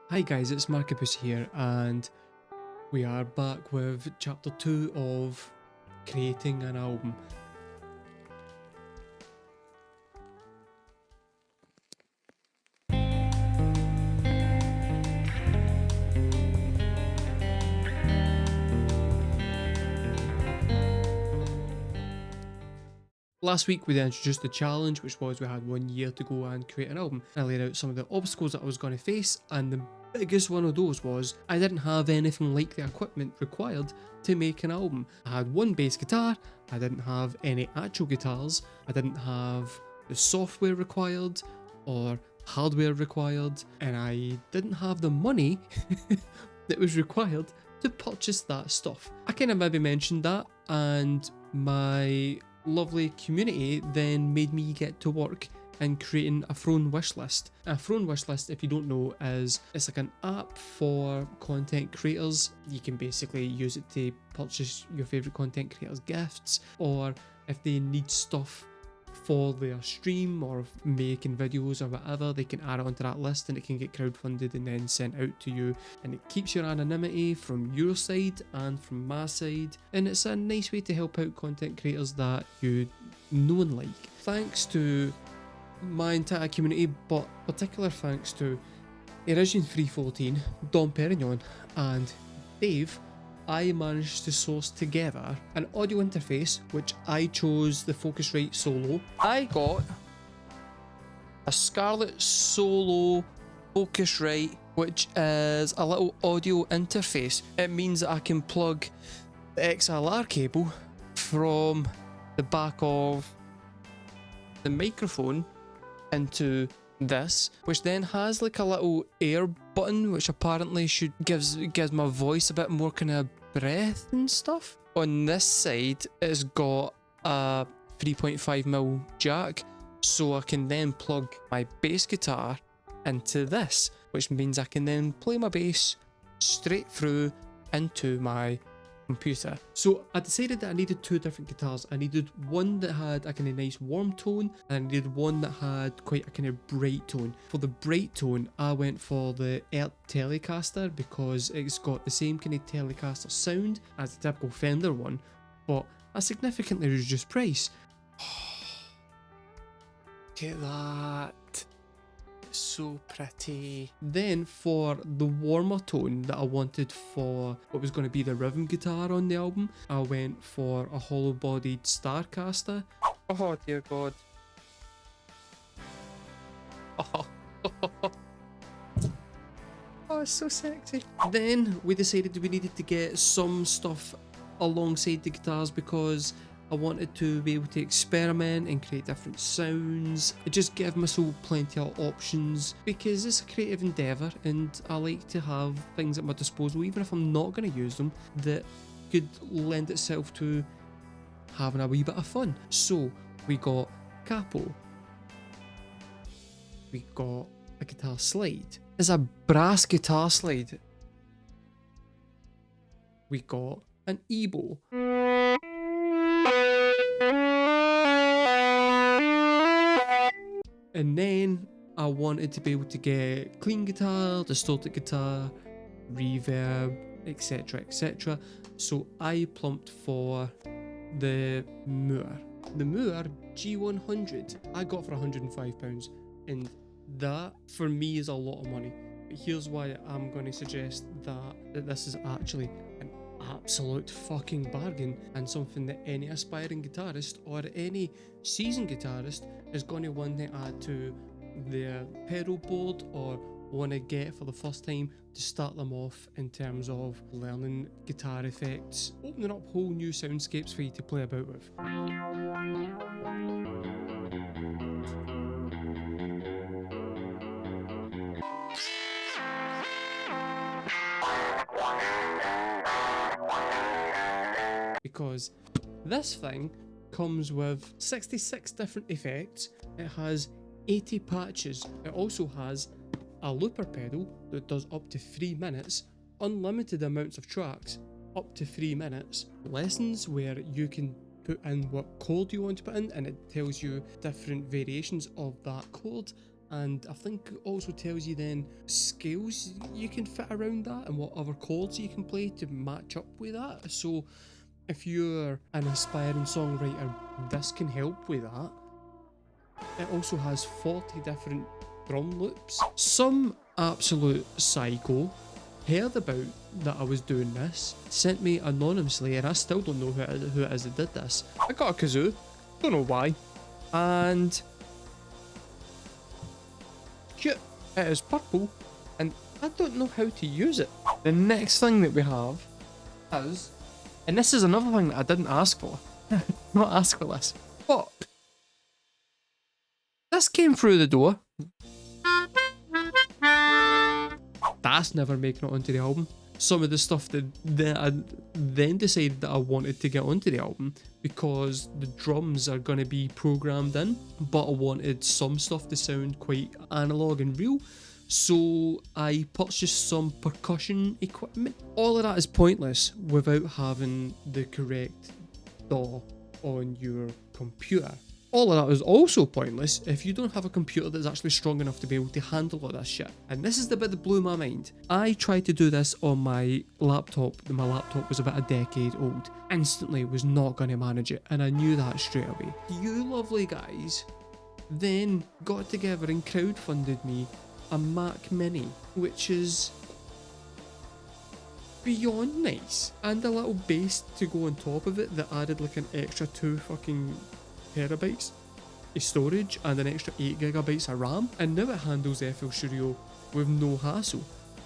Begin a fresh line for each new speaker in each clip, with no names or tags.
Hi guys, it's markabusi here, and we are back with chapter 2 of creating an album. Last week we then introduced the challenge, which was we had 1 year to go and create an album. I laid out some of the obstacles that I was going to face, and the biggest one of those was I didn't have anything like the equipment required to make an album. I had one bass guitar, I didn't have any actual guitars, I didn't have the software required or hardware required, and I didn't have the money that was required to purchase that stuff. I kind of maybe mentioned that, and my lovely community then made me get to work in creating a throne wish list. A throne wish list, if you don't know, it's like an app for content creators. You can basically use it to purchase your favorite content creators gifts, or if they need stuff for their stream or making videos or whatever, they can add it onto that list and it can get crowdfunded and then sent out to you, and it keeps your anonymity from your side and from my side, and it's a nice way to help out content creators that you know and like. Thanks to my entire community, but particular thanks to Erigian314, Dom Perignon and Dave, I managed to source together an audio interface, which I chose the Focusrite Solo. I got a Scarlett Solo Focusrite, which is a little audio interface. It means that I can plug the XLR cable from the back of the microphone into this, which then has like a little air button, which apparently gives my voice a bit more kind of breath and stuff. On this side, it's got a 3.5mm jack, so I can then plug my bass guitar into this, which means I can then play my bass straight through into my computer. So I decided that I needed two different guitars. I needed one that had a kind of nice warm tone, and I needed one that had quite a kind of bright tone. For the bright tone, I went for the Earth Telecaster because it's got the same kind of Telecaster sound as the typical Fender one, but a significantly reduced price. Look at that. So pretty. Then for the warmer tone that I wanted for what was going to be the rhythm guitar on the album, I went for a hollow bodied Starcaster. Oh dear god. Oh, oh, it's so sexy. Then we decided we needed to get some stuff alongside the guitars because I wanted to be able to experiment and create different sounds, just give myself plenty of options, because it's a creative endeavour and I like to have things at my disposal, even if I'm not going to use them, that could lend itself to having a wee bit of fun. So we got capo, we got a guitar slide, it's a brass guitar slide, we got an ebow, and then I wanted to be able to get clean guitar, distorted guitar, reverb, etc, etc. So I plumped for the Moore. The Moore G100 I got for £105, and that for me is a lot of money. But here's why I'm going to suggest that this is actually an absolute fucking bargain, and something that any aspiring guitarist or any seasoned guitarist is going to want to add to their pedal board or want to get for the first time to start them off in terms of learning guitar effects, opening up whole new soundscapes for you to play about with. Because this thing comes with 66 different effects, it has 80 patches, it also has a looper pedal that does up to 3 minutes, unlimited amounts of tracks, up to 3 minutes, lessons where you can put in what chord you want to put in and it tells you different variations of that chord, And I think it also tells you then scales you can fit around that and what other chords you can play to match up with that. So if you're an aspiring songwriter, this can help with that. It also has 40 different drum loops. Some absolute psycho heard about that I was doing this, sent me anonymously, and I still don't know who it is that did this. I got a kazoo, don't know why, and cute. It is purple, and I don't know how to use it. The next thing that we have is, and this is another thing that I didn't ask for. Not ask for this, but this came through the door. That's never making it onto the album. Some of the stuff that I then decided that I wanted to get onto the album because the drums are going to be programmed in, but I wanted some stuff to sound quite analog and real. So I purchased some percussion equipment. All of that is pointless without having the correct DAW on your computer. All of that is also pointless if you don't have a computer that's actually strong enough to be able to handle all that shit. And this is the bit that blew my mind. I tried to do this on my laptop. My laptop was about a decade old. Instantly was not going to manage it, and I knew that straight away. You lovely guys then got together and crowdfunded me a Mac Mini, which is beyond nice. And a little base to go on top of it that added like an extra 2 fucking terabytes of storage and an extra 8 gigabytes of RAM, and now it handles FL Studio with no hassle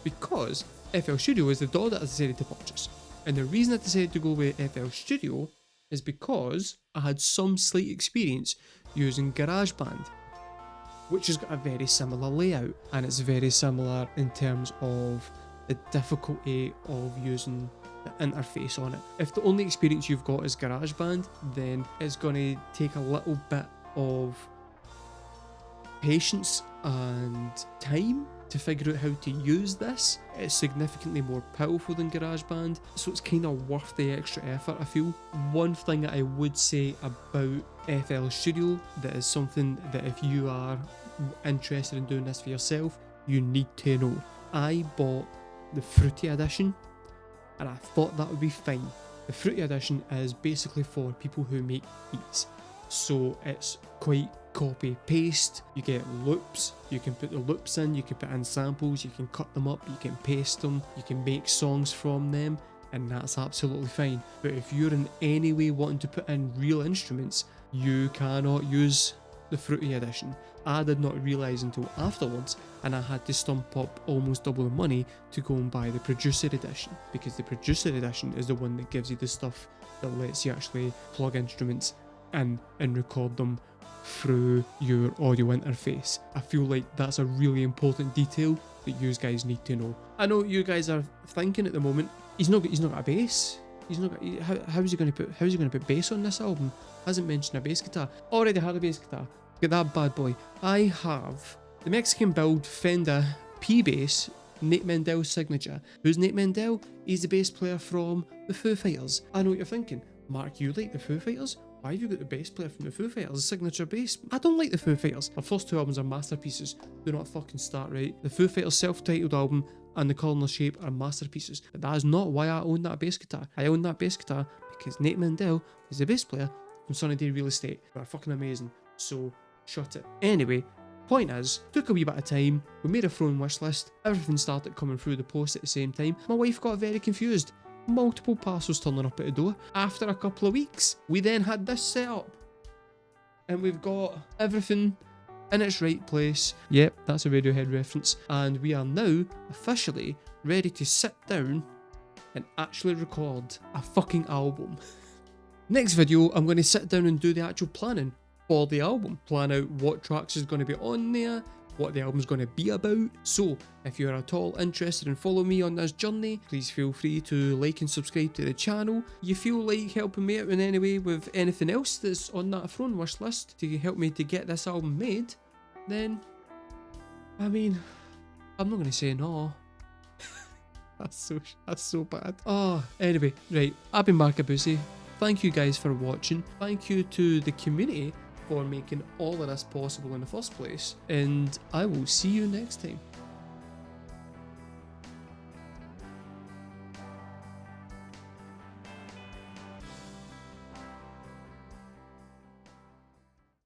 because FL Studio is the DAW that I decided to purchase. And the reason I decided to go with FL Studio is because I had some slight experience using GarageBand, which has got a very similar layout, and it's very similar in terms of the difficulty of using the interface on it. If the only experience you've got is GarageBand, then it's going to take a little bit of patience and time to figure out how to use this. It's significantly more powerful than GarageBand, so it's kind of worth the extra effort, I feel. One thing that I would say about FL Studio that is something that if you are interested in doing this for yourself, you need to know. I bought the Fruity Edition, and I thought that would be fine. The Fruity Edition is basically for people who make beats. So it's quite copy paste. You get loops, you can put the loops in, you can put in samples, you can cut them up, you can paste them, you can make songs from them, and that's absolutely fine. But if you're in any way wanting to put in real instruments, you cannot use the Fruity Edition. I did not realise until afterwards, and I had to stump up almost double the money to go and buy the Producer Edition, because the Producer Edition is the one that gives you the stuff that lets you actually plug instruments in and record them through your audio interface. I feel like that's a really important detail that you guys need to know. I know you guys are thinking at the moment, he's not got a bass. He's not got, how's he going to put bass on this album? Hasn't mentioned a bass guitar. Already had a bass guitar. Get that bad boy. I have the Mexican build Fender P-Bass, Nate Mendel's signature. Who's Nate Mendel? He's the bass player from the Foo Fighters. I know what you're thinking. Mark, you like the Foo Fighters? Why have you got the bass player from the Foo Fighters' signature bass? I don't like the Foo Fighters. Their first 2 albums are masterpieces. Do not fucking start right. The Foo Fighters self-titled album and The Color Shape are masterpieces. But that is not why I own that bass guitar. I own that bass guitar because Nate Mendel is the bass player from Sunny Day Real Estate. They're fucking amazing. So shut it. Anyway, point is, took a wee bit of time, we made a throne wish list, everything started coming through the post at the same time. My wife got very confused. Multiple parcels turning up at the door. After a couple of weeks, we then had this set up. And we've got everything in its right place. Yep, that's a Radiohead reference. And we are now officially ready to sit down and actually record a fucking album. Next video, I'm going to sit down and do the actual planning for the album. Plan out what tracks is going to be on there, what the album's going to be about. So if you're at all interested in following me on this journey, please feel free to like and subscribe to the channel. You feel like helping me out in any way with anything else that's on that throne wish list to help me to get this album made, then I mean, I'm not going to say no. That's so bad. Oh, anyway, right, I've been Markabusi. Thank you guys for watching. Thank you to the community for making all of this possible in the first place, and I will see you next time.